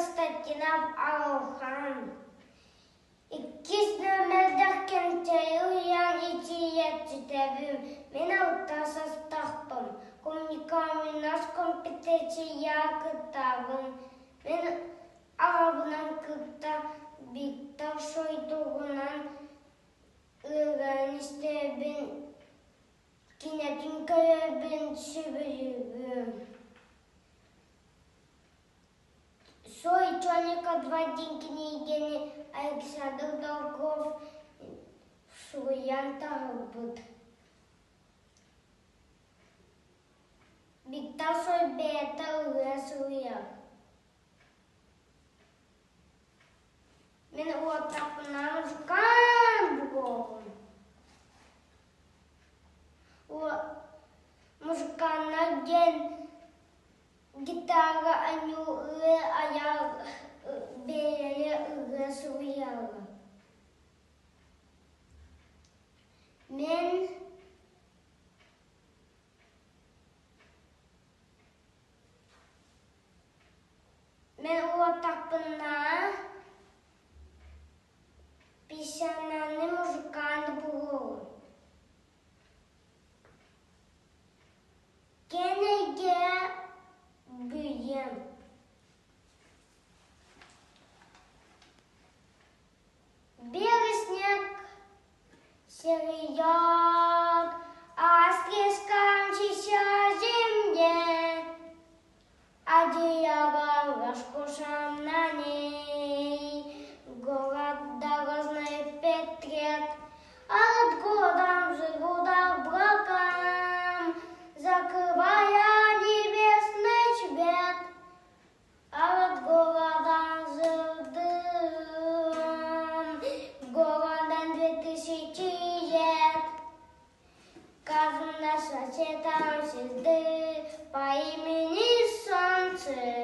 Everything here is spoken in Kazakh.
Константинов Алхан. İkiz nömerderken uyan итиятчитәбим. Мен аутасыз тақпым. Коммуникаминас компетенция кытабым. Мен арабынан кытта биттар шойдуғынан ырганистебин кинетин көлөбин шибирибим. Сой чоника 2 книгени Александр Долгов Шуян Тарбут. Биттар сой бета уясуя. Мен отапынан жкан бугом. Мужиканна ген гитара аню аяр бере уясуяла. Мен отапына писананы мужиканды бугом. Кенеге büyüyem. Белый снег, серый яд, а слишком чища земле, одеяло роскошем на ней, город дорожный петрет, а от года живут облакам, закрывая небесный цвет, а от города жил дым, городом 2000 лет. Каждым на свете там звезды по имени Солнце.